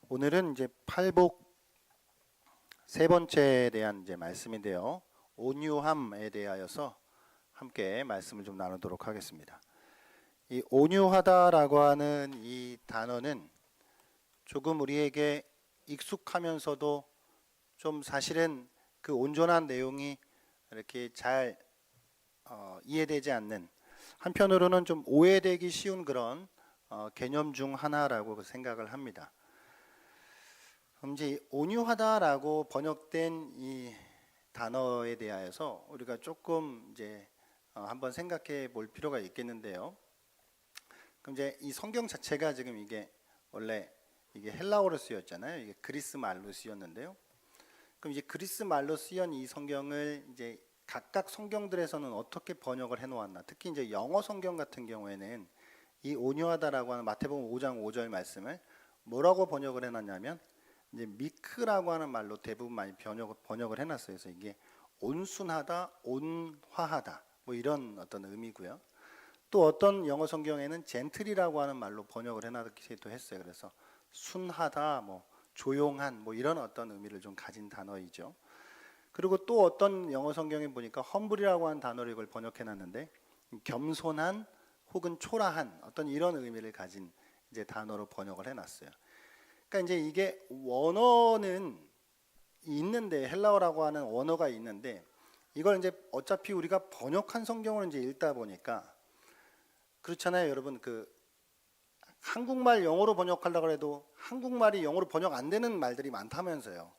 오늘은 이제 팔복 세 번째에 대한 이제 말씀인데요. 온유함에 대하여서 함께 말씀을 좀 나누도록 하겠습니다. 이 온유하다라고 하는 이 단어는 조금 우리에게 익숙하면서도 좀 사실은 그 온전한 내용이 이렇게 잘 이해되지 않는, 한편으로는 좀 오해되기 쉬운 그런 개념 중 하나라고 생각을 합니다. 그럼 이제 온유하다라고 번역된 이 단어에 대하여서 우리가 조금 이제 한번 생각해 볼 필요가 있겠는데요. 그럼 이제 이 성경 자체가 지금 이게 원래 이게 헬라어로 쓰였잖아요. 이게 그리스 말로 쓰였는데요. 그럼 이제 그리스 말로 쓰인 이 성경을 이제 각각 성경들에서는 어떻게 번역을 해 놓았나? 특히 이제 영어 성경 같은 경우에는 이 온유하다라고 하는 마태복음 5장 5절 말씀을 뭐라고 번역을 해 놨냐면 이제 미크라고 하는 말로 대부분 많이 번역을 해놨어요. 그래서 이게 온순하다, 온화하다 뭐 이런 어떤 의미고요. 또 어떤 영어 성경에는 젠틀이라고 하는 말로 번역을 해놨기도 했어요. 그래서 순하다, 뭐 조용한 뭐 이런 어떤 의미를 좀 가진 단어이죠. 그리고 또 어떤 영어 성경에 보니까 험블이라고 하는 단어를 이걸 번역해놨는데 겸손한 혹은 초라한 어떤 이런 의미를 가진 이제 단어로 번역을 해놨어요. 그러니까 이제 이게 원어는 있는데 헬라어라고 하는 원어가 있는데 이걸 이제 어차피 우리가 번역한 성경을 이제 읽다 보니까 그렇잖아요, 여러분. 그 한국말 영어로 번역하려고 해도 한국말이 영어로 번역 안 되는 말들이 많다면서요.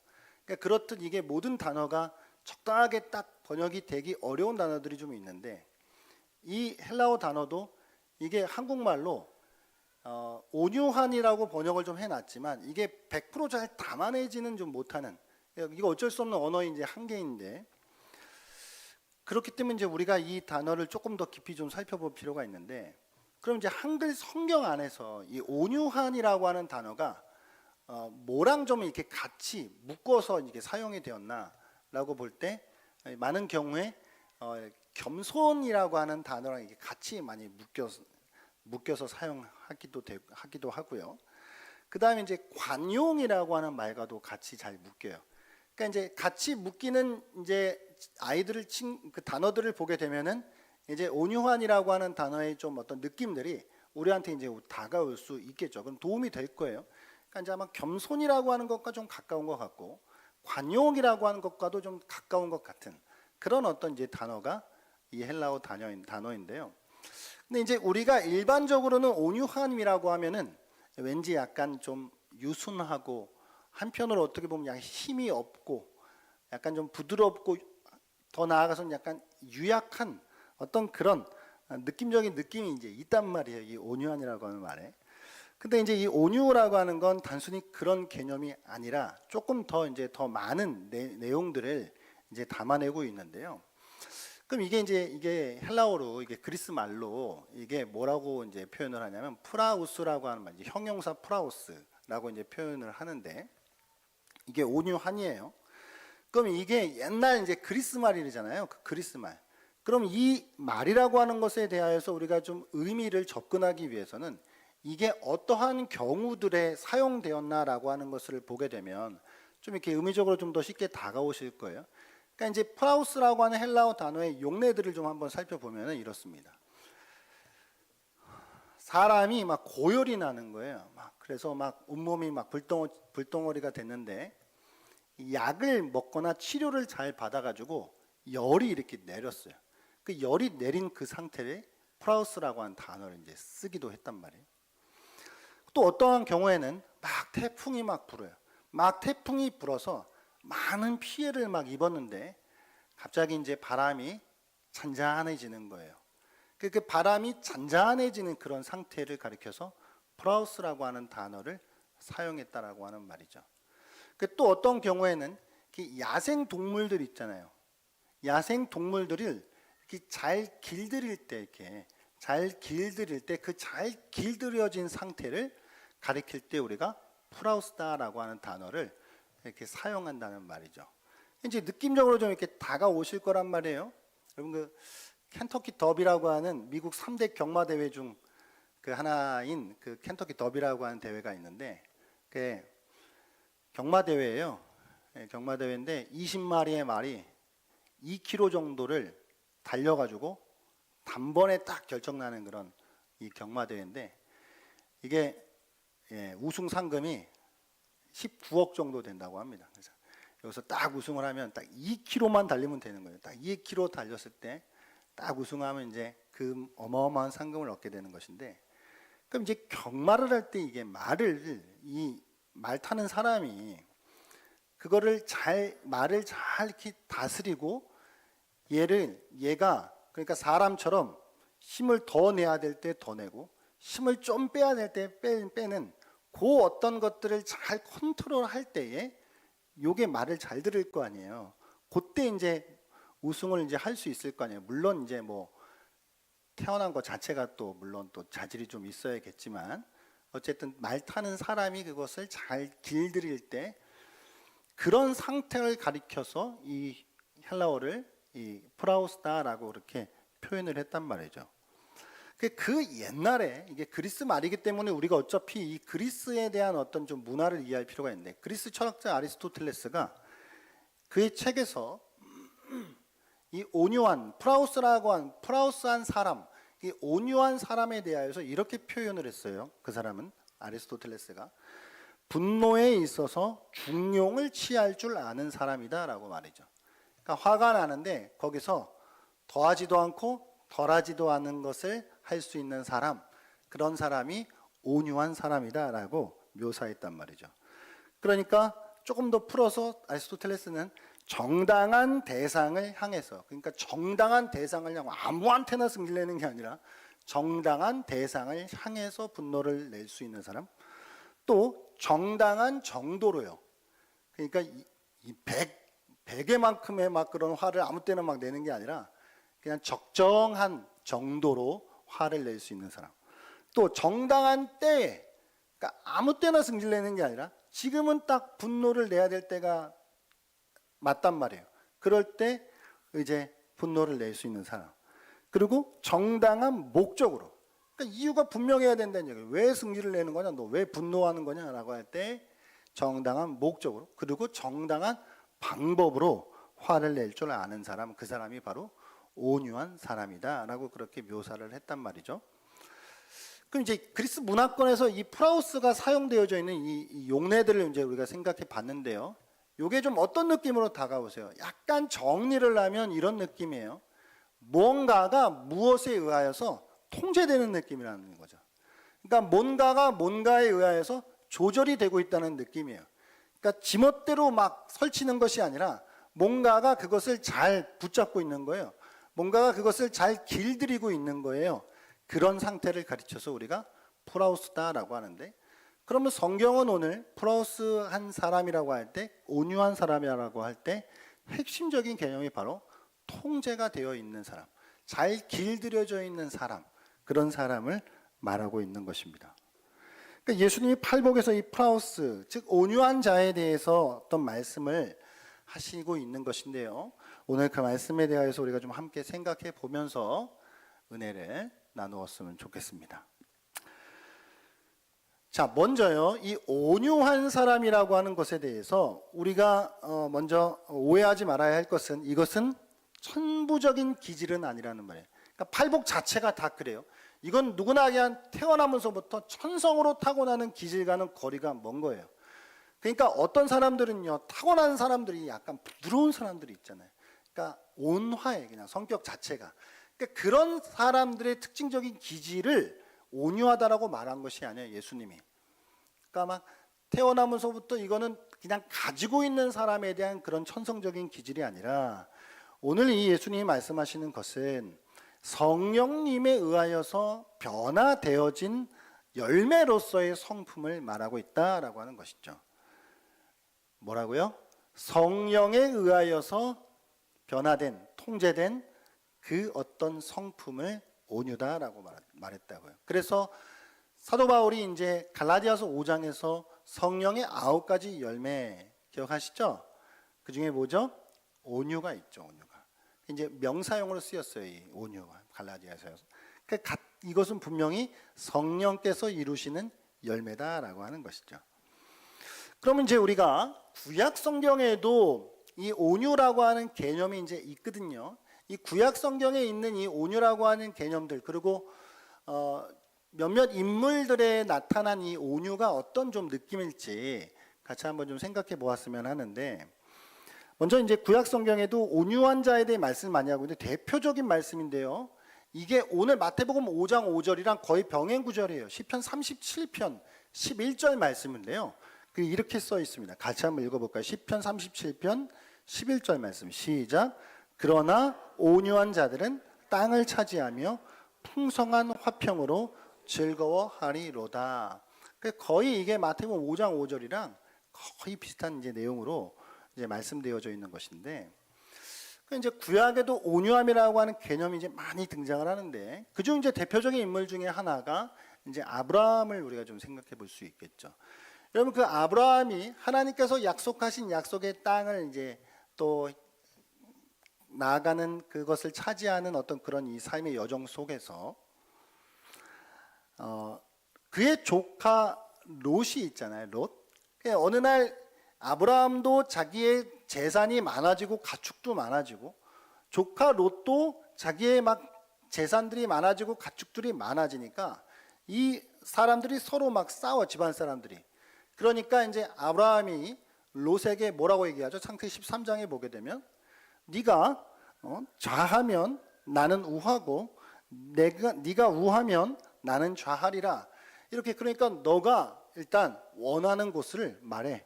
그러니까 그렇듯 이게 모든 단어가 적당하게 딱 번역이 되기 어려운 단어들이 좀 있는데 이 헬라어 단어도 이게 한국말로 온유한이라고 번역을 좀 해놨지만 이게 100%잘 담아내지는 좀 못하는, 이거 어쩔 수 없는 언어의 이제 한계인데, 그렇기 때문에 이제 우리가 이 단어를 조금 더 깊이 좀 살펴볼 필요가 있는데, 그럼 이제 한글 성경 안에서 이 온유한이라고 하는 단어가 뭐랑 좀 이렇게 같이 묶어서 이게 사용이 되었나라고 볼 때 많은 경우에 겸손이라고 하는 단어랑 이게 같이 많이 묶여서 사용하기도 하고요. 그 다음에 이제 관용이라고 하는 말과도 같이 잘 묶여요. 그러니까 이제 같이 묶이는 이제 아이들을 그 단어들을 보게 되면은 이제 온유한이라고 하는 단어의 좀 어떤 느낌들이 우리한테 이제 다가올 수 있겠죠. 그럼 도움이 될 거예요. 그러니까 이제 아마 겸손이라고 하는 것과 좀 가까운 것 같고 관용이라고 하는 것과도 좀 가까운 것 같은 그런 어떤 이제 단어가 이 헬라어 단어인데요. 근데 이제 우리가 일반적으로는 온유함이라고 하면은 왠지 약간 좀 유순하고 한편으로 어떻게 보면 약간 힘이 없고 약간 좀 부드럽고 더 나아가서는 약간 유약한 어떤 그런 느낌적인 느낌이 이제 있단 말이에요. 이 온유함이라고 하는 말에. 근데 이제 이 온유라고 하는 건 단순히 그런 개념이 아니라 조금 더 이제 더 많은 내용들을 이제 담아내고 있는데요. 그럼 이게 헬라어로 이게 그리스 말로 이게 뭐라고 이제 표현을 하냐면 프라우스라고 하는 말, 이제 형용사 프라우스라고 이제 표현을 하는데 이게 온유한이에요. 그럼 이게 옛날 이제 그리스 말이잖아요. 그 그리스 말. 그럼 이 말이라고 하는 것에 대하여서 우리가 좀 의미를 접근하기 위해서는 이게 어떠한 경우들에 사용되었나라고 하는 것을 보게 되면 좀 이렇게 의미적으로 좀 더 쉽게 다가오실 거예요. 그러니까 이제 프라우스라고 하는 헬라어 단어의 용례들을 좀 한번 살펴보면 이렇습니다. 사람이 막 고열이 나는 거예요. 그래서 막 온몸이 막 불덩어리가 됐는데 약을 먹거나 치료를 잘 받아가지고 열이 이렇게 내렸어요. 그 열이 내린 그 상태를 프라우스라고 하는 단어를 이제 쓰기도 했단 말이에요. 또 어떠한 경우에는 막 태풍이 막 불어요. 막 태풍이 불어서 많은 피해를 막 입었는데 갑자기 이제 바람이 잔잔해지는 거예요. 그 바람이 잔잔해지는 그런 상태를 가리켜서 프라우스라고 하는 단어를 사용했다라고 하는 말이죠. 또 어떤 경우에는 야생 동물들 있잖아요. 야생 동물들을 이렇게 잘 길들일 때 그 잘 길들여진 상태를 가리킬 때 우리가 프라우스다라고 하는 단어를 이렇게 사용한다는 말이죠. 이제 느낌적으로 좀 이렇게 다가오실 거란 말이에요. 여러분 그 켄터키 더비라고 하는 미국 3대 경마 대회 중 그 하나인 그 켄터키 더비라고 하는 대회가 있는데 경마대회예요. 경마대회인데 20마리의 말이 2km 정도를 달려가지고 단번에 딱 결정나는 그런 이 경마대회인데 이게 우승 상금이 19억 정도 된다고 합니다. 그래서 여기서 딱 우승을 하면 딱 2km만 달리면 되는 거예요. 딱 2km 달렸을 때 딱 우승하면 이제 그 어마어마한 상금을 얻게 되는 것인데, 그럼 이제 경마를 할 때 이게 이 말 타는 사람이 그거를 말을 잘 이렇게 다스리고 얘가 그러니까 사람처럼 힘을 더 내야 될 때 더 내고 힘을 좀 빼야 될 때 빼는 그 어떤 것들을 잘 컨트롤할 때에 요게 말을 잘 들을 거 아니에요. 그때 이제 우승을 이제 할 수 있을 거 아니에요. 물론 이제 뭐 태어난 것 자체가 또 물론 또 자질이 좀 있어야겠지만 어쨌든 말 타는 사람이 그것을 잘 길들일 때 그런 상태를 가리켜서 이 헬라어를 이 프라우스다라고 이렇게 표현을 했단 말이죠. 그 옛날에 이게 그리스 말이기 때문에 우리가 어차피 이 그리스에 대한 어떤 좀 문화를 이해할 필요가 있는데, 그리스 철학자 아리스토텔레스가 그의 책에서 이 온유한 프라우스한 사람, 이 온유한 사람에 대하여서 이렇게 표현을 했어요. 그 사람은 아리스토텔레스가 분노에 있어서 중용을 취할 줄 아는 사람이다라고 말이죠. 그러니까 화가 나는데 거기서 더하지도 않고 덜하지도 않은 것을 할 수 있는 사람, 그런 사람이 온유한 사람이다라고 묘사했단 말이죠. 그러니까 조금 더 풀어서 아리스토텔레스는 정당한 대상을 향해서, 그러니까 정당한 대상을 향해 아무한테나 승질내는 게 아니라 정당한 대상을 향해서 분노를 낼 수 있는 사람, 또 정당한 정도로요. 그러니까 이 100개만큼의 막 그런 화를 아무 때나 막 내는 게 아니라 그냥 적정한 정도로 화를 낼 수 있는 사람, 또 정당한 때에, 그러니까 아무 때나 승질내는 게 아니라 지금은 딱 분노를 내야 될 때가 맞단 말이에요. 그럴 때 이제 분노를 낼 수 있는 사람, 그리고 정당한 목적으로, 그러니까 이유가 분명해야 된다는 얘기예요. 왜 승질을 내는 거냐, 너 왜 분노하는 거냐라고 할 때 정당한 목적으로, 그리고 정당한 방법으로 화를 낼 줄 아는 사람, 그 사람이 바로 온유한 사람이다라고 그렇게 묘사를 했단 말이죠. 그럼 이제 그리스 문화권에서 이 프라우스가 사용되어져 있는 이 용례들을 이제 우리가 생각해 봤는데요. 이게 좀 어떤 느낌으로 다가오세요? 약간 정리를 하면 이런 느낌이에요. 뭔가가 무엇에 의하여서 통제되는 느낌이라는 거죠. 그러니까 뭔가가 뭔가에 의하여서 조절이 되고 있다는 느낌이에요. 그러니까 지멋대로 막 설치는 것이 아니라 뭔가가 그것을 잘 붙잡고 있는 거예요. 뭔가가 그것을 잘 길들이고 있는 거예요. 그런 상태를 가르쳐서 우리가 프라우스다라고 하는데, 그러면 성경은 오늘 프라우스한 사람이라고 할 때, 온유한 사람이라고 할 때 핵심적인 개념이 바로 통제가 되어 있는 사람, 잘 길들여져 있는 사람, 그런 사람을 말하고 있는 것입니다. 그러니까 예수님이 팔복에서 이 프라우스, 즉 온유한 자에 대해서 어떤 말씀을 하시고 있는 것인데요. 오늘 그 말씀에 대해서 우리가 좀 함께 생각해 보면서 은혜를 나누었으면 좋겠습니다. 자, 먼저요, 이 온유한 사람이라고 하는 것에 대해서 우리가 먼저 오해하지 말아야 할 것은, 이것은 천부적인 기질은 아니라는 말이에요. 그러니까 팔복 자체가 다 그래요. 이건 누구나 그냥 태어나면서부터 천성으로 타고나는 기질과는 거리가 먼 거예요. 그러니까 어떤 사람들은요, 타고난 사람들이 약간 부드러운 사람들이 있잖아요. 그러니까 온화해, 그냥 성격 자체가. 그러니까 그런 사람들의 특징적인 기질을 온유하다라고 말한 것이 아니에요, 예수님이. 그러니까 막 태어나면서부터 이거는 그냥 가지고 있는 사람에 대한 그런 천성적인 기질이 아니라, 오늘 이 예수님이 말씀하시는 것은 성령님에 의하여서 변화되어진 열매로서의 성품을 말하고 있다라고 하는 것이죠. 뭐라고요? 성령에 의하여서 변화된, 통제된 그 어떤 성품을 온유다라고 말했다고요. 그래서 사도 바울이 이제 갈라디아서 5장에서 성령의 9가지 열매 기억하시죠? 그 중에 뭐죠? 온유가 있죠. 온유가 이제 명사용으로 쓰였어요. 이 온유가 갈라디아서에서. 그러니까 이것은 분명히 성령께서 이루시는 열매다라고 하는 것이죠. 그러면 이제 우리가 구약 성경에도 이 온유라고 하는 개념이 이제 있거든요. 이 구약 성경에 있는 이 온유라고 하는 개념들, 그리고 몇몇 인물들에 나타난 이 온유가 어떤 좀 느낌일지 같이 한번 좀 생각해 보았으면 하는데, 먼저 이제 구약 성경에도 온유한 자에 대해 말씀을 많이 하고 있는데 대표적인 말씀인데요. 이게 오늘 마태복음 5장 5절이랑 거의 병행 구절이에요. 시편 37편 11절 말씀인데요. 이렇게 써 있습니다. 같이 한번 읽어볼까요? 시편 37편 11절 말씀 시작. 그러나 온유한 자들은 땅을 차지하며 풍성한 화평으로 즐거워하리로다. 거의 이게 마태복음 5장 5절이랑 거의 비슷한 이제 내용으로 이제 말씀되어져 있는 것인데, 이제 구약에도 온유함이라고 하는 개념이 이제 많이 등장을 하는데, 그중 이제 대표적인 인물 중에 하나가 이제 아브라함을 우리가 좀 생각해 볼 수 있겠죠. 여러분, 그 아브라함이 하나님께서 약속하신 약속의 땅을 이제 또 나아가는 그것을 차지하는 어떤 그런 이 삶의 여정 속에서 그의 조카 롯이 있잖아요. 롯. 어느 날 아브라함도 자기의 재산이 많아지고 가축도 많아지고, 조카 롯도 자기의 막 재산들이 많아지고 가축들이 많아지니까 이 사람들이 서로 막 싸워, 집안 사람들이. 그러니까 이제 아브라함이 롯에게 뭐라고 얘기하죠? 창세기 13장에 보게 되면 네가 좌하면 나는 우하고 네가 우하면 나는 좌하리라. 이렇게, 그러니까 너가 일단 원하는 곳을 말해.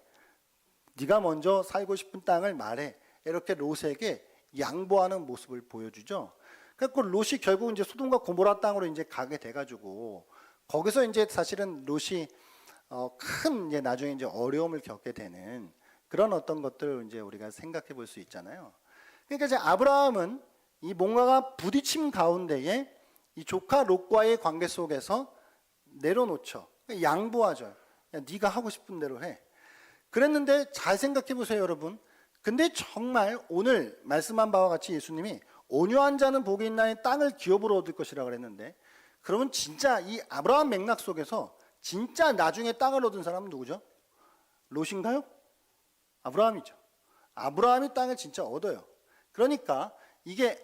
네가 먼저 살고 싶은 땅을 말해. 이렇게 롯에게 양보하는 모습을 보여주죠. 그래서 롯이 결국 이제 소돔과 고모라 땅으로 이제 가게 돼가지고, 거기서 이제 사실은 롯이 큰 이제 나중에 이제 어려움을 겪게 되는 그런 어떤 것들을 이제 우리가 생각해 볼 수 있잖아요. 그러니까 이제 아브라함은 이 뭔가가 부딪힘 가운데에 이 조카 롯과의 관계 속에서 내려놓죠. 양보하죠. 야, 네가 하고 싶은 대로 해. 그랬는데 잘 생각해 보세요, 여러분. 근데 정말 오늘 말씀한 바와 같이 예수님이 온유한 자는 복이 있나니 땅을 기업으로 얻을 것이라 그랬는데, 그러면 진짜 이 아브라함 맥락 속에서 진짜 나중에 땅을 얻은 사람은 누구죠? 롯인가요? 아브라함이죠. 아브라함이 땅을 진짜 얻어요. 그러니까 이게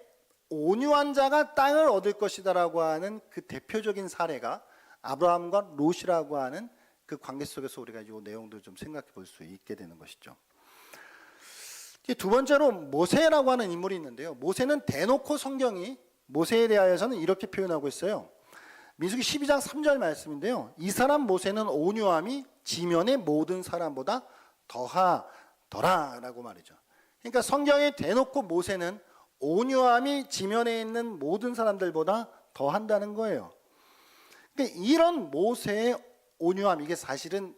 온유한 자가 땅을 얻을 것이다라고 하는 그 대표적인 사례가 아브라함과 롯이라고 하는 그 관계 속에서 우리가 이 내용들을 좀 생각해 볼 수 있게 되는 것이죠. 두 번째로 모세라고 하는 인물이 있는데요. 모세는 대놓고 성경이 모세에 대하여서는 이렇게 표현하고 있어요. 민수기 12장 3절 말씀인데요. 이 사람 모세는 온유함이 지면의 모든 사람보다 더하더라라고 말이죠. 그러니까 성경에 대놓고 모세는 온유함이 지면에 있는 모든 사람들보다 더한다는 거예요. 그러니까 이런 모세의 온유함, 이게 사실은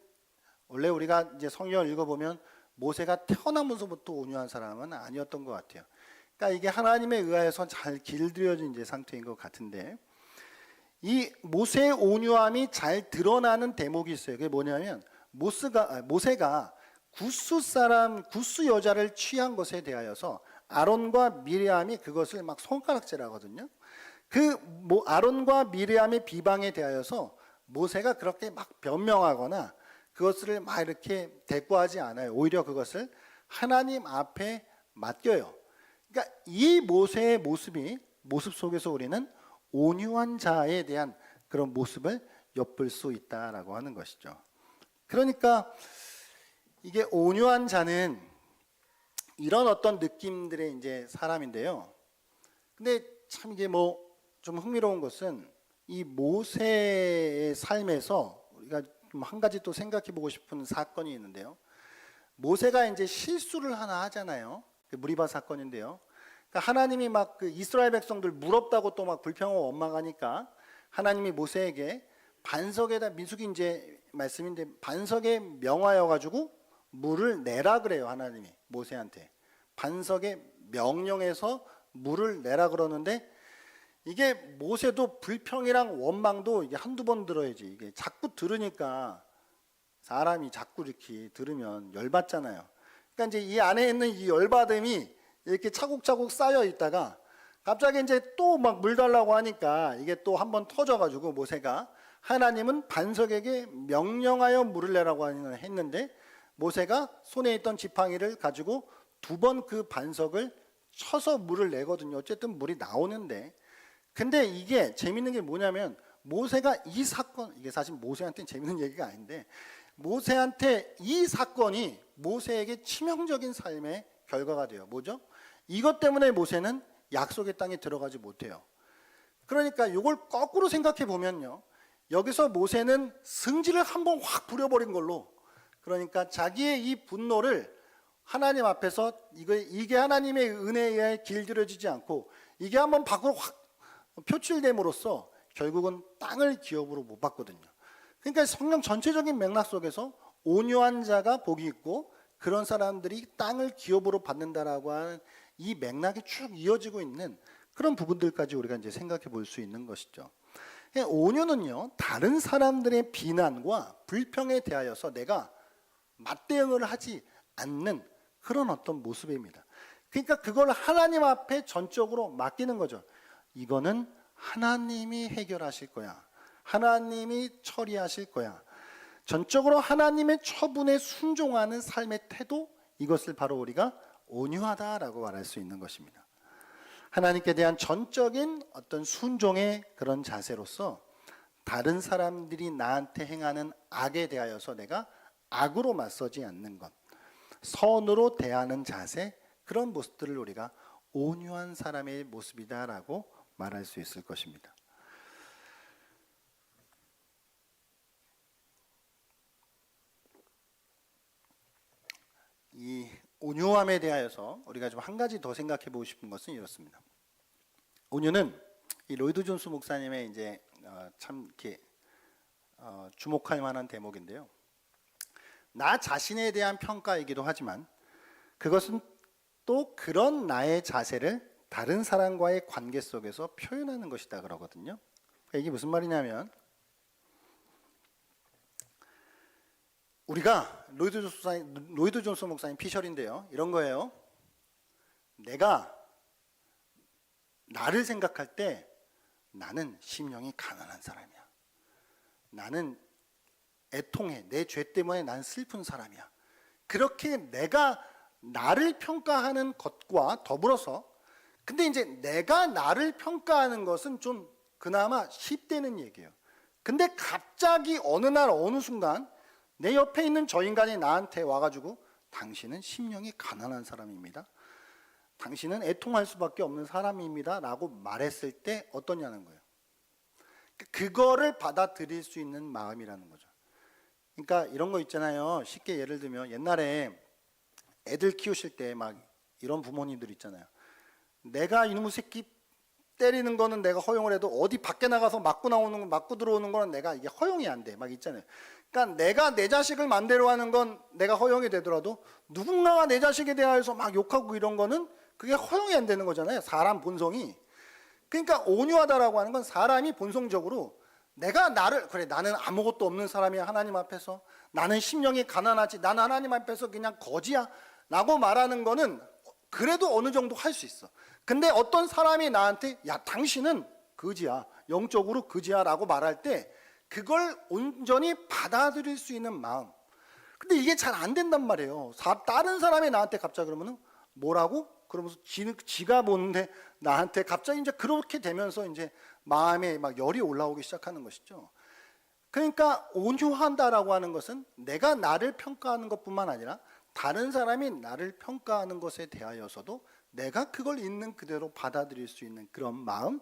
원래 우리가 이제 성경을 읽어보면 모세가 태어나면서부터 온유한 사람은 아니었던 것 같아요. 그러니까 이게 하나님에 의하여서 잘 길들여진 이제 상태인 것 같은데, 이 모세의 온유함이 잘 드러나는 대목이 있어요. 그게 뭐냐면 모세가 구스 여자를 취한 것에 대하여서 아론과 미리암이 그것을 막 손가락질하거든요. 아론과 미리암의 비방에 대하여서 모세가 그렇게 막 변명하거나 그것을 막 이렇게 대꾸하지 않아요. 오히려 그것을 하나님 앞에 맡겨요. 그러니까 이 모세의 모습 속에서 우리는 온유한 자에 대한 그런 모습을 엿볼 수 있다라고 하는 것이죠. 그러니까 이게 온유한 자는 이런 어떤 느낌들의 이제 사람인데요. 근데 참 이게 좀 흥미로운 것은 이 모세의 삶에서 우리가 좀 한 가지 또 생각해 보고 싶은 사건이 있는데요. 모세가 이제 실수를 하나 하잖아요. 무리바 사건인데요. 그러니까 하나님이 막 그 이스라엘 백성들 물 없다고 또 막 불평하고 원망하니까 하나님이 모세에게 반석에다, 민수기 이제 말씀인데 반석에 명하여 가지고 물을 내라 그래요. 하나님이 모세한테 반석에 명령해서 물을 내라 그러는데, 이게 모세도 불평이랑 원망도 이게 한두 번 들어야지, 이게 자꾸 들으니까 사람이 자꾸 이렇게 들으면 열받잖아요. 그러니까 이제 이 안에 있는 이 열받음이 이렇게 차곡차곡 쌓여 있다가 갑자기 이제 또 막 물 달라고 하니까 이게 또 한번 터져가지고 모세가, 하나님은 반석에게 명령하여 물을 내라고 했는데 모세가 손에 있던 지팡이를 가지고 2번 그 반석을 쳐서 물을 내거든요. 어쨌든 물이 나오는데, 근데 이게 재밌는 게 뭐냐면 모세가 이 사건, 이게 사실 모세한테는 재밌는 얘기가 아닌데, 모세한테 이 사건이 모세에게 치명적인 삶의 결과가 돼요. 뭐죠? 이것 때문에 모세는 약속의 땅에 들어가지 못해요. 그러니까 이걸 거꾸로 생각해 보면요, 여기서 모세는 승질을 한번 확 부려버린 걸로, 그러니까 자기의 이 분노를 하나님 앞에서 이게 하나님의 은혜에 의해 길들여지지 않고 이게 한번 밖으로 확 표출됨으로써 결국은 땅을 기업으로 못 받거든요. 그러니까 성경 전체적인 맥락 속에서 온유한 자가 복이 있고 그런 사람들이 땅을 기업으로 받는다라고 하는 이 맥락이 쭉 이어지고 있는 그런 부분들까지 우리가 이제 생각해 볼 수 있는 것이죠. 온유는요, 다른 사람들의 비난과 불평에 대하여서 내가 맞대응을 하지 않는 그런 어떤 모습입니다. 그러니까 그걸 하나님 앞에 전적으로 맡기는 거죠. 이거는 하나님이 해결하실 거야. 하나님이 처리하실 거야. 전적으로 하나님의 처분에 순종하는 삶의 태도, 이것을 바로 우리가 온유하다라고 말할 수 있는 것입니다. 하나님께 대한 전적인 어떤 순종의 그런 자세로서 다른 사람들이 나한테 행하는 악에 대하여서 내가 악으로 맞서지 않는 것, 선으로 대하는 자세, 그런 모습들을 우리가 온유한 사람의 모습이다라고 말할 수 있을 것입니다. 이 온유함에 대하여서 우리가 좀 한 가지 더 생각해 보고 싶은 것은 이렇습니다. 온유는 이 로이드 존스 목사님의 이제 참 이렇게 주목할 만한 대목인데요. 나 자신에 대한 평가이기도 하지만 그것은 또 그런 나의 자세를 다른 사람과의 관계 속에서 표현하는 것이다 그러거든요. 이게 무슨 말이냐면, 우리가 로이드 존스 목사님 피셜인데요, 이런 거예요. 내가 나를 생각할 때 나는 심령이 가난한 사람이야. 나는 애통해. 내 죄 때문에 난 슬픈 사람이야. 그렇게 내가 나를 평가하는 것과 더불어서, 근데 이제 내가 나를 평가하는 것은 좀 그나마 쉽다는 얘기예요. 근데 갑자기 어느 날 어느 순간 내 옆에 있는 저 인간이 나한테 와가지고 당신은 심령이 가난한 사람입니다. 당신은 애통할 수밖에 없는 사람입니다 라고 말했을 때 어떠냐는 거예요. 그거를 받아들일 수 있는 마음이라는 거죠. 그러니까 이런 거 있잖아요. 쉽게 예를 들면 옛날에 애들 키우실 때 막 이런 부모님들 있잖아요. 내가 이놈의 새끼 때리는 거는 내가 허용을 해도 어디 밖에 나가서 맞고 들어오는 거는 내가 이게 허용이 안 돼. 막 있잖아요. 그러니까 내가 내 자식을 맘대로 하는 건 내가 허용이 되더라도 누군가가 내 자식에 대하여서 막 욕하고 이런 거는 그게 허용이 안 되는 거잖아요. 사람 본성이. 그러니까 온유하다라고 하는 건 사람이 본성적으로 내가 그래 나는 아무것도 없는 사람이야 하나님 앞에서, 나는 심령이 가난하지, 나는 하나님 앞에서 그냥 거지야 라고 말하는 거는 그래도 어느 정도 할 수 있어. 근데 어떤 사람이 나한테 야 당신은 거지야, 영적으로 거지야 라고 말할 때 그걸 온전히 받아들일 수 있는 마음, 근데 이게 잘 안 된단 말이에요. 다른 사람이 나한테 갑자기 그러면은 뭐라고? 그러면서 지가 보는데 나한테 갑자기 이제 그렇게 되면서 이제 마음에 막 열이 올라오기 시작하는 것이죠. 그러니까 온유한다라고 하는 것은 내가 나를 평가하는 것뿐만 아니라 다른 사람이 나를 평가하는 것에 대하여서도 내가 그걸 있는 그대로 받아들일 수 있는 그런 마음,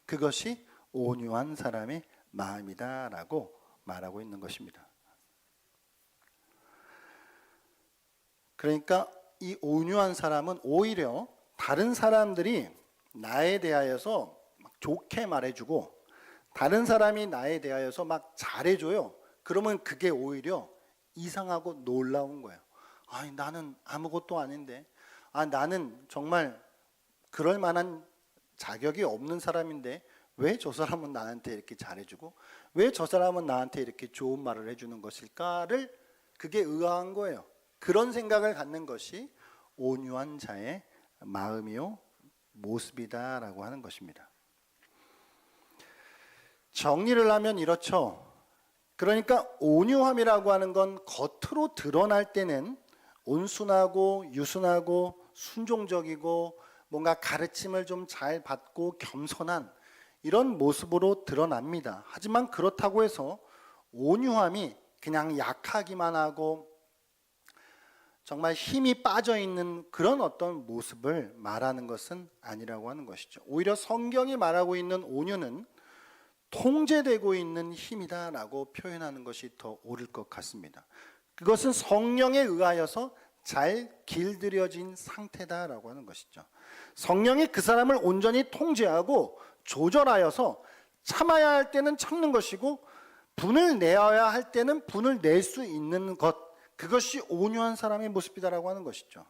그것이 온유한 사람의 마음이다라고 말하고 있는 것입니다. 그러니까 이 온유한 사람은 오히려 다른 사람들이 나에 대하여서 막 좋게 말해주고 다른 사람이 나에 대하여서 막 잘해줘요. 그러면 그게 오히려 이상하고 놀라운 거예요. 아니 나는 아무것도 아닌데, 나는 정말 그럴 만한 자격이 없는 사람인데 왜 저 사람은 나한테 이렇게 잘해주고 왜 저 사람은 나한테 이렇게 좋은 말을 해주는 것일까를, 그게 의아한 거예요. 그런 생각을 갖는 것이 온유한 자의 마음이요 모습이다라고 하는 것입니다. 정리를 하면 이렇죠. 그러니까 온유함이라고 하는 건 겉으로 드러날 때는 온순하고 유순하고 순종적이고 뭔가 가르침을 좀 잘 받고 겸손한 이런 모습으로 드러납니다. 하지만 그렇다고 해서 온유함이 그냥 약하기만 하고 정말 힘이 빠져 있는 그런 어떤 모습을 말하는 것은 아니라고 하는 것이죠. 오히려 성경이 말하고 있는 온유는 통제되고 있는 힘이다라고 표현하는 것이 더 옳을 것 같습니다. 그것은 성령에 의하여서 잘 길들여진 상태다라고 하는 것이죠. 성령이 그 사람을 온전히 통제하고 조절하여서 참아야 할 때는 참는 것이고 분을 내어야 할 때는 분을 낼 수 있는 것, 그것이 온유한 사람의 모습이다라고 하는 것이죠.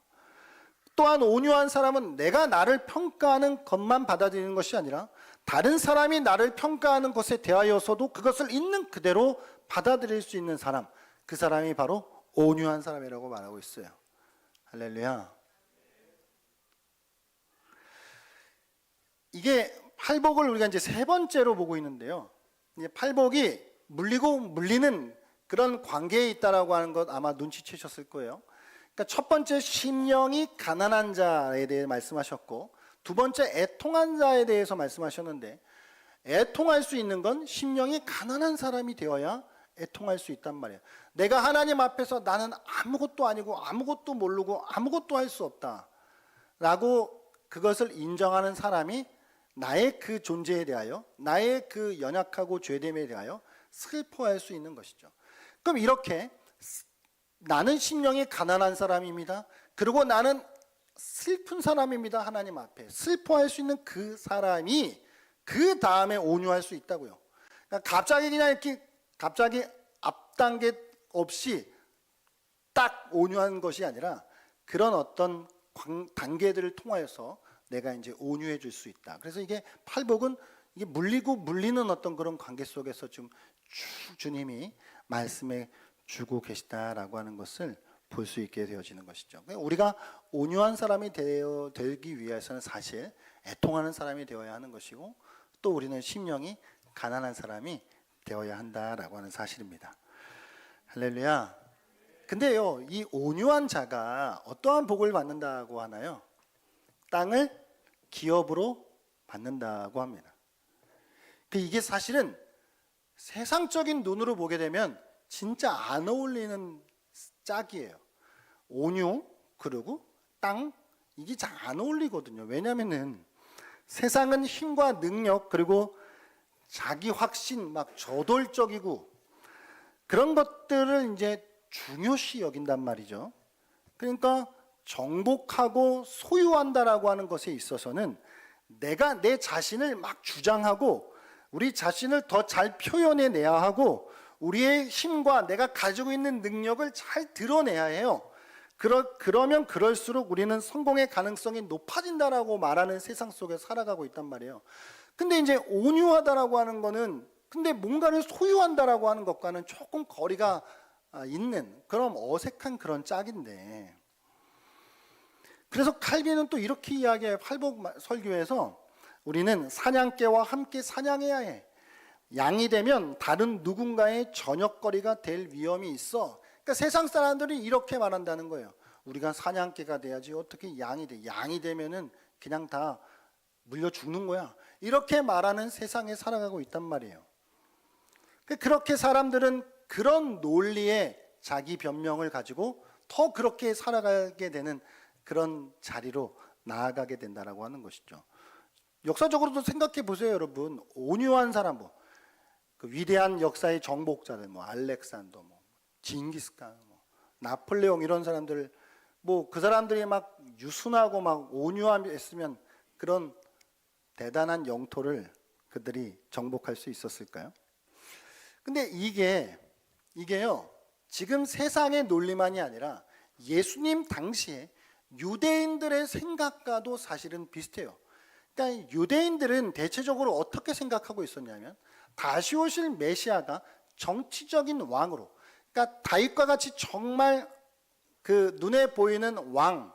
또한 온유한 사람은 내가 나를 평가하는 것만 받아들이는 것이 아니라 다른 사람이 나를 평가하는 것에 대하여서도 그것을 있는 그대로 받아들일 수 있는 사람, 그 사람이 바로 온유한 사람이라고 말하고 있어요. 할렐루야. 이게 팔복을 우리가 이제 세 번째로 보고 있는데요. 이제 팔복이 물리고 물리는 그런 관계에 있다라고 하는 것 아마 눈치채셨을 거예요. 그러니까 첫 번째 심령이 가난한 자에 대해 말씀하셨고, 두 번째 애통한 자에 대해서 말씀하셨는데, 애통할 수 있는 건 심령이 가난한 사람이 되어야 애통할 수 있단 말이에요. 내가 하나님 앞에서 나는 아무것도 아니고 아무것도 모르고 아무것도 할 수 없다 라고 그것을 인정하는 사람이 나의 그 존재에 대하여, 나의 그 연약하고 죄됨에 대하여 슬퍼할 수 있는 것이죠. 그럼 이렇게 나는 심령이 가난한 사람입니다. 그리고 나는 슬픈 사람입니다. 하나님 앞에 슬퍼할 수 있는 그 사람이 그 다음에 온유할 수 있다고요. 그러니까 갑자기 그냥 이렇게 갑자기 앞단계 없이 딱 온유한 것이 아니라 그런 어떤 단계들을 통하여서 내가 이제 온유해 줄 수 있다. 그래서 이게 팔복은 이게 물리고 물리는 어떤 그런 관계 속에서 좀 쭉 주님이 말씀해 주고 계시다라고 하는 것을 볼 수 있게 되어지는 것이죠. 우리가 온유한 사람이 되기 위해서는 사실 애통하는 사람이 되어야 하는 것이고, 또 우리는 심령이 가난한 사람이 되어야 한다라고 하는 사실입니다. 할렐루야. 근데요, 이 온유한 자가 어떠한 복을 받는다고 하나요? 땅을 기업으로 받는다고 합니다. 이게 사실은 세상적인 눈으로 보게 되면 진짜 안 어울리는 짝이에요. 온유 그리고 땅, 이게 잘 안 어울리거든요. 왜냐하면은 세상은 힘과 능력 그리고 자기 확신, 막 저돌적이고 그런 것들을 이제 중요시 여긴단 말이죠. 그러니까 정복하고 소유한다라고 하는 것에 있어서는 내가 내 자신을 막 주장하고 우리 자신을 더 잘 표현해내야 하고 우리의 힘과 내가 가지고 있는 능력을 잘 드러내야 해요. 그러면 그럴수록 우리는 성공의 가능성이 높아진다라고 말하는 세상 속에 살아가고 있단 말이에요. 근데 이제 온유하다라고 하는 거는 근데 뭔가를 소유한다라고 하는 것과는 조금 거리가 있는 그런 어색한 그런 짝인데, 그래서 칼빈은 또 이렇게 이야기해요. 팔복 설교에서 우리는 사냥개와 함께 사냥해야 해. 양이 되면 다른 누군가의 저녁거리가 될 위험이 있어. 그러니까 세상 사람들이 이렇게 말한다는 거예요. 우리가 사냥개가 돼야지 어떻게 양이 돼. 양이 되면은 그냥 다 물려 죽는 거야. 이렇게 말하는 세상에 살아가고 있단 말이에요. 그렇게 사람들은 그런 논리에 자기 변명을 가지고 더 그렇게 살아가게 되는 그런 자리로 나아가게 된다라고 하는 것이죠. 역사적으로도 생각해 보세요, 여러분. 온유한 사람, 그 위대한 역사의 정복자들, 알렉산더, 징기스칸, 나폴레옹 이런 사람들, 그 사람들이 막 유순하고 막 온유했으면 그런 대단한 영토를 그들이 정복할 수 있었을까요? 근데 이게요, 지금 세상의 논리만이 아니라 예수님 당시에 유대인들의 생각과도 사실은 비슷해요. 그러니까 유대인들은 대체적으로 어떻게 생각하고 있었냐면 다시 오실 메시아가 정치적인 왕으로, 그러니까 다윗과 같이 정말 그 눈에 보이는 왕,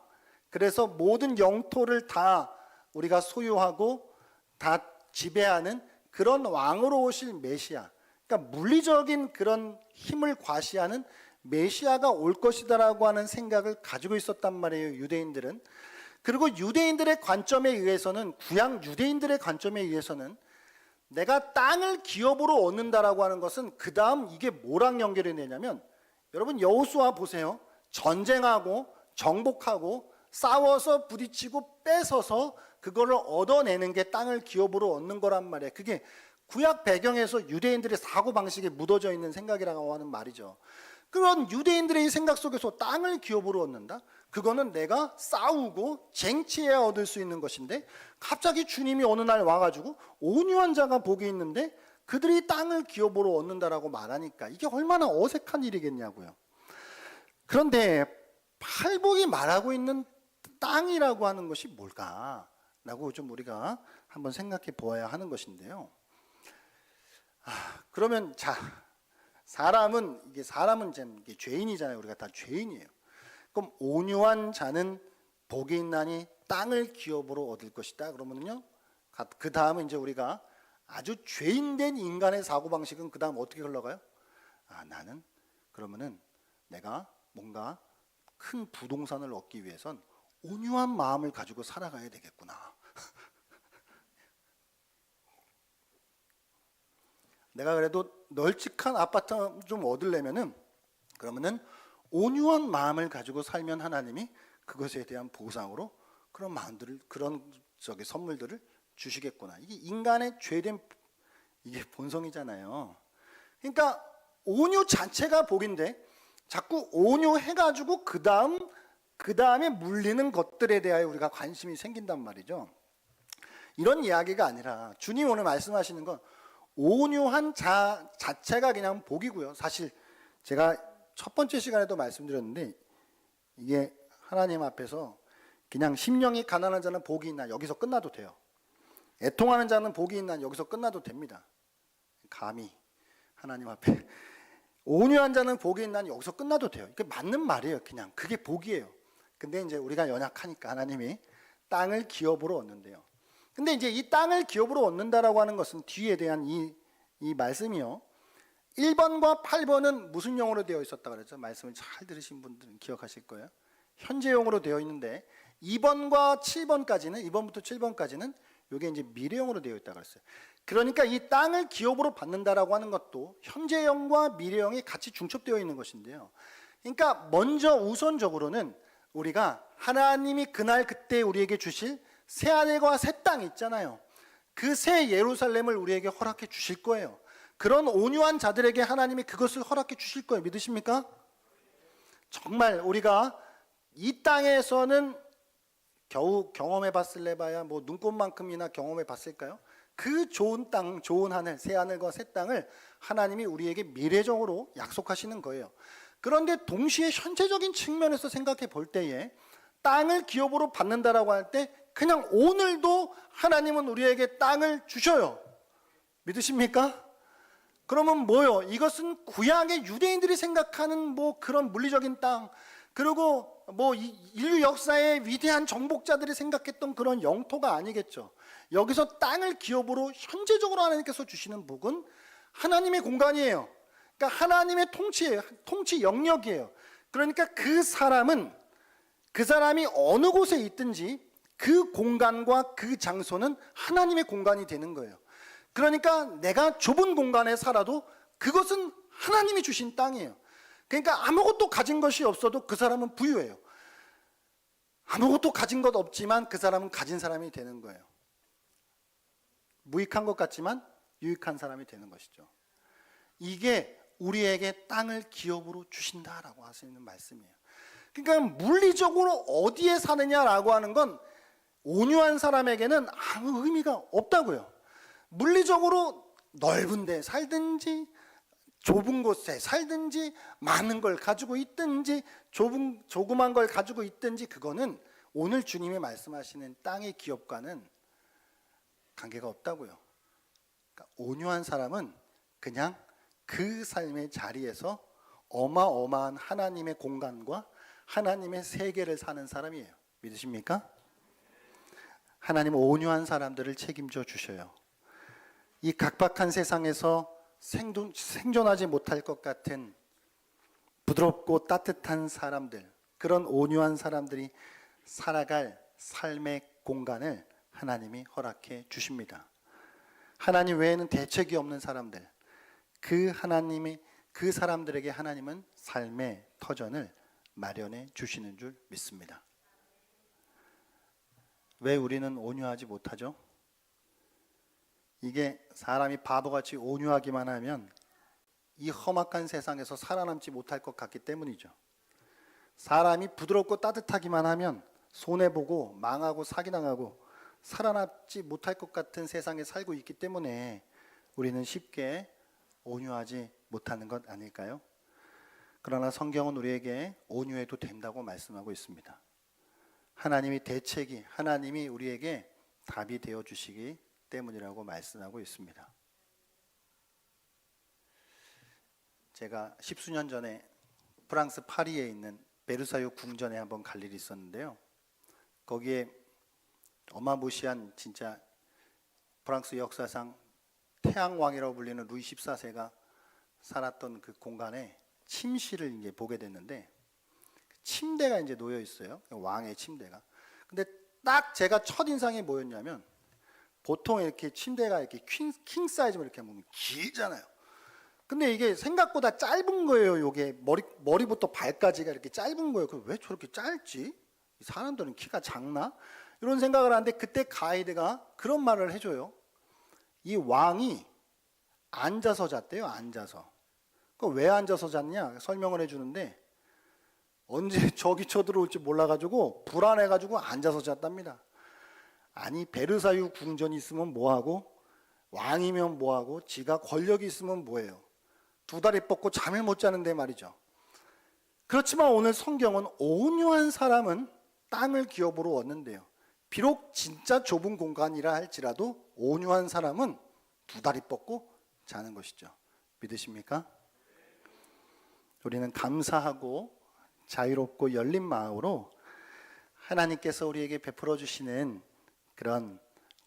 그래서 모든 영토를 다 우리가 소유하고 다 지배하는 그런 왕으로 오실 메시아, 그러니까 물리적인 그런 힘을 과시하는 메시아가 올 것이다라고 하는 생각을 가지고 있었단 말이에요, 유대인들은. 그리고 유대인들의 관점에 의해서는, 구약 유대인들의 관점에 의해서는 내가 땅을 기업으로 얻는다라고 하는 것은 그 다음 이게 뭐랑 연결이 되냐면, 여러분 여호수아 보세요. 전쟁하고 정복하고 싸워서 부딪히고 뺏어서 그거를 얻어내는 게 땅을 기업으로 얻는 거란 말이에요. 그게 구약 배경에서 유대인들의 사고방식에 묻어져 있는 생각이라고 하는 말이죠. 그런 유대인들의 생각 속에서 땅을 기업으로 얻는다? 그거는 내가 싸우고 쟁취해야 얻을 수 있는 것인데, 갑자기 주님이 어느 날 와가지고 온유한 자가 복이 있는데 그들이 땅을 기업으로 얻는다라고 말하니까 이게 얼마나 어색한 일이겠냐고요. 그런데 팔복이 말하고 있는 땅이라고 하는 것이 뭘까라고 좀 우리가 한번 생각해 보아야 하는 것인데요. 그러면 자, 사람은 이게 죄인이잖아요. 우리가 다 죄인이에요. 그럼 온유한 자는 복이 있나니 땅을 기업으로 얻을 것이다. 그러면요, 그 다음은 이제 우리가 아주 죄인된 인간의 사고 방식은 그 다음 어떻게 흘러가요? 나는 그러면은 내가 뭔가 큰 부동산을 얻기 위해선 온유한 마음을 가지고 살아가야 되겠구나. 내가 그래도 널찍한 아파트 좀 얻으려면은 그러면은 온유한 마음을 가지고 살면 하나님이 그것에 대한 보상으로 그런 마음들을, 그런 선물들을 주시겠구나. 이게 인간의 죄된 이게 본성이잖아요. 그러니까 온유 자체가 복인데 자꾸 온유해가지고 그 다음에 물리는 것들에 대하여 우리가 관심이 생긴단 말이죠. 이런 이야기가 아니라 주님 오늘 말씀하시는 건 온유한 자 자체가 그냥 복이고요. 사실 제가 첫 번째 시간에도 말씀드렸는데, 이게 하나님 앞에서 그냥 심령이 가난한 자는 복이 있나 여기서 끝나도 돼요. 애통하는 자는 복이 있나 여기서 끝나도 됩니다. 감히 하나님 앞에 온유한 자는 복이 있나 여기서 끝나도 돼요. 이게 맞는 말이에요. 그냥 그게 복이에요. 근데 이제 우리가 연약하니까 하나님이 땅을 기업으로 얻는데요. 근데 이제 이 땅을 기업으로 얻는다라고 하는 것은 뒤에 대한 이 말씀이요, 1번과 8번은 무슨 용어로 되어 있었다 그랬죠? 말씀을 잘 들으신 분들은 기억하실 거예요. 현재용으로 되어 있는데 2번과 7번까지는, 2번부터 7번까지는 이게 이제 미래용으로 되어 있다고 그랬어요. 그러니까 이 땅을 기업으로 받는다라고 하는 것도 현재형과 미래형이 같이 중첩되어 있는 것인데요. 그러니까 먼저 우선적으로는 우리가 하나님이 그날 그때 우리에게 주실 새하늘과 새 땅 있잖아요. 그 새 예루살렘을 우리에게 허락해 주실 거예요. 그런 온유한 자들에게 하나님이 그것을 허락해 주실 거예요. 믿으십니까? 정말 우리가 이 땅에서는 겨우 경험해 봤을래봐야 뭐 눈꽃만큼이나 경험해 봤을까요? 그 좋은 땅, 좋은 하늘, 새 하늘과 새 땅을 하나님이 우리에게 미래적으로 약속하시는 거예요. 그런데 동시에 현재적인 측면에서 생각해 볼 때에 땅을 기업으로 받는다라고 할 때 그냥 오늘도 하나님은 우리에게 땅을 주셔요. 믿으십니까? 그러면 뭐요? 이것은 구약의 유대인들이 생각하는 뭐 그런 물리적인 땅, 그리고 뭐 인류 역사의 위대한 정복자들이 생각했던 그런 영토가 아니겠죠. 여기서 땅을 기업으로 현재적으로 하나님께서 주시는 복은 하나님의 공간이에요. 그러니까 하나님의 통치예요. 통치 영역이에요. 그러니까 그 사람이 어느 곳에 있든지 그 공간과 그 장소는 하나님의 공간이 되는 거예요. 그러니까 내가 좁은 공간에 살아도 그것은 하나님이 주신 땅이에요. 그러니까 아무것도 가진 것이 없어도 그 사람은 부유해요. 아무것도 가진 것 없지만 그 사람은 가진 사람이 되는 거예요. 무익한 것 같지만 유익한 사람이 되는 것이죠. 이게 우리에게 땅을 기업으로 주신다라고 하시는 말씀이에요. 그러니까 물리적으로 어디에 사느냐라고 하는 건 온유한 사람에게는 아무 의미가 없다고요. 물리적으로 넓은 데 살든지 좁은 곳에 살든지 많은 걸 가지고 있든지 조그만 걸 가지고 있든지 그거는 오늘 주님이 말씀하시는 땅의 기업과는 관계가 없다고요. 그러니까 온유한 사람은 그냥 그 삶의 자리에서 어마어마한 하나님의 공간과 하나님의 세계를 사는 사람이에요. 믿으십니까? 하나님은 온유한 사람들을 책임져 주셔요. 이 각박한 세상에서 생존하지 못할 것 같은 부드럽고 따뜻한 사람들, 그런 온유한 사람들이 살아갈 삶의 공간을 하나님이 허락해 주십니다. 하나님 외에는 대책이 없는 사람들, 그 사람들에게 하나님은 삶의 터전을 마련해 주시는 줄 믿습니다. 왜 우리는 온유하지 못하죠? 이게 사람이 바보같이 온유하기만 하면 이 험악한 세상에서 살아남지 못할 것 같기 때문이죠. 사람이 부드럽고 따뜻하기만 하면 손해보고 망하고 사기당하고 살아남지 못할 것 같은 세상에 살고 있기 때문에 우리는 쉽게 온유하지 못하는 것 아닐까요? 그러나 성경은 우리에게 온유해도 된다고 말씀하고 있습니다. 하나님이 우리에게 답이 되어 주시기 때문이라고 말씀하고 있습니다. 제가 십수년 전에 프랑스 파리에 있는 베르사유 궁전에 한번 갈 일이 있었는데요. 거기에 어마무시한 진짜 프랑스 역사상 태양왕이라고 불리는 루이 14세가 살았던 그 공간에 침실을 이제 보게 됐는데 침대가 이제 놓여 있어요. 왕의 침대가. 근데 딱 제가 첫 인상이 뭐였냐면 보통 이렇게 침대가 이렇게 킹 사이즈로 이렇게 보면 길잖아요. 근데 이게 생각보다 짧은 거예요. 이게 머리부터 발까지가 이렇게 짧은 거예요. 왜 저렇게 짧지? 이 사람들은 키가 작나? 이런 생각을 하는데 그때 가이드가 그런 말을 해줘요. 이 왕이 앉아서 잤대요. 앉아서. 왜 앉아서 잤냐? 설명을 해주는데 언제 적이 쳐들어올지 몰라가지고 불안해가지고 앉아서 잤답니다. 아니 베르사유 궁전이 있으면 뭐하고 왕이면 뭐하고 지가 권력이 있으면 뭐해요. 두 다리 뻗고 잠을 못 자는데 말이죠. 그렇지만 오늘 성경은 온유한 사람은 땅을 기업으로 얻는데요. 비록 진짜 좁은 공간이라 할지라도 온유한 사람은 두 다리 뻗고 자는 것이죠. 믿으십니까? 우리는 감사하고 자유롭고 열린 마음으로 하나님께서 우리에게 베풀어 주시는 그런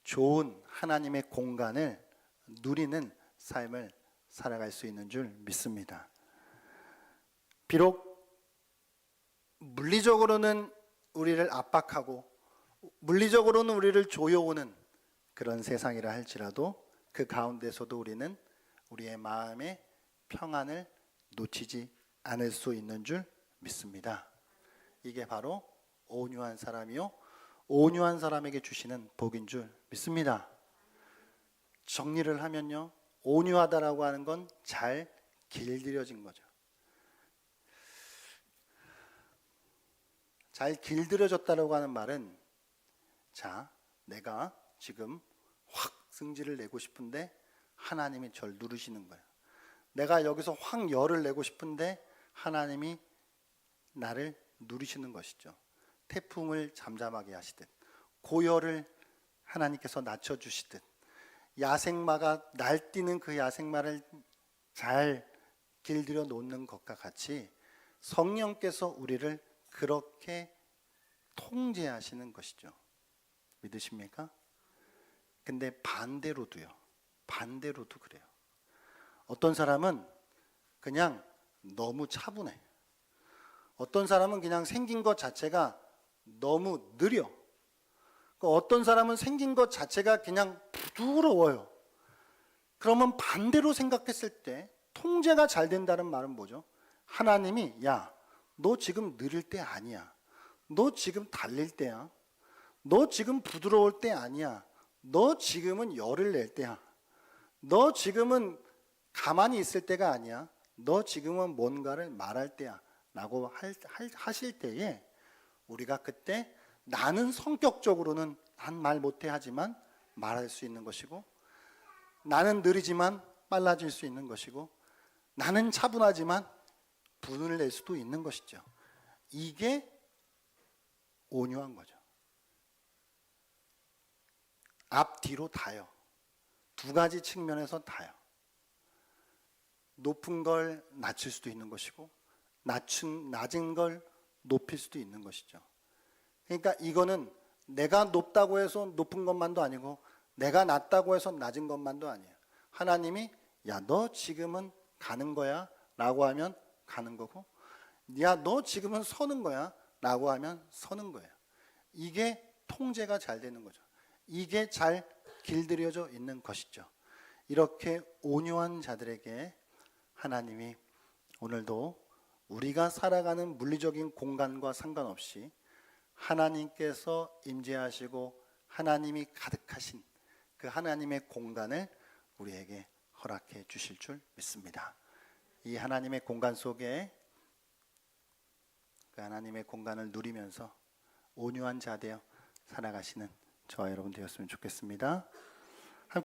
좋은 하나님의 공간을 누리는 삶을 살아갈 수 있는 줄 믿습니다. 비록 물리적으로는 우리를 압박하고 물리적으로는 우리를 조여오는 그런 세상이라 할지라도 그 가운데서도 우리는 우리의 마음의 평안을 놓치지 않을 수 있는 줄 믿습니다. 이게 바로 온유한 사람이요 온유한 사람에게 주시는 복인 줄 믿습니다. 정리를 하면요, 온유하다라고 하는 건 잘 길들여진 거죠. 잘 길들여졌다라고 하는 말은, 자, 내가 지금 확 승질을 내고 싶은데 하나님이 절 누르시는 거예요. 내가 여기서 확 열을 내고 싶은데 하나님이 나를 누리시는 것이죠. 태풍을 잠잠하게 하시듯, 고열을 하나님께서 낮춰주시듯, 야생마가 날뛰는 그 야생마를 잘 길들여 놓는 것과 같이 성령께서 우리를 그렇게 통제하시는 것이죠. 믿으십니까? 근데 반대로도 그래요. 어떤 사람은 그냥 너무 차분해. 어떤 사람은 그냥 생긴 것 자체가 너무 느려. 어떤 사람은 생긴 것 자체가 그냥 부드러워요. 그러면 반대로 생각했을 때 통제가 잘 된다는 말은 뭐죠? 하나님이 야, 너 지금 느릴 때 아니야. 너 지금 달릴 때야. 너 지금 부드러울 때 아니야. 너 지금은 열을 낼 때야. 너 지금은 가만히 있을 때가 아니야. 너 지금은 뭔가를 말할 때야 라고 하실 때에 우리가 그때 나는 성격적으로는 난 말 못해 하지만 말할 수 있는 것이고, 나는 느리지만 빨라질 수 있는 것이고, 나는 차분하지만 분을 낼 수도 있는 것이죠. 이게 온유한 거죠. 앞뒤로 다요. 두 가지 측면에서 다요. 높은 걸 낮출 수도 있는 것이고 낮은 걸 높일 수도 있는 것이죠. 그러니까 이거는 내가 높다고 해서 높은 것만도 아니고 내가 낮다고 해서 낮은 것만도 아니에요. 하나님이 야, 너 지금은 가는 거야? 라고 하면 가는 거고, 야, 너 지금은 서는 거야? 라고 하면 서는 거예요. 이게 통제가 잘 되는 거죠. 이게 잘 길들여져 있는 것이죠. 이렇게 온유한 자들에게 하나님이 오늘도 우리가 살아가는 물리적인 공간과 상관없이 하나님께서 임재하시고 하나님이 가득하신 그 하나님의 공간을 우리에게 허락해 주실 줄 믿습니다. 이 하나님의 공간 속에 그 하나님의 공간을 누리면서 온유한 자 되어 살아가시는 저와 여러분 되었으면 좋겠습니다.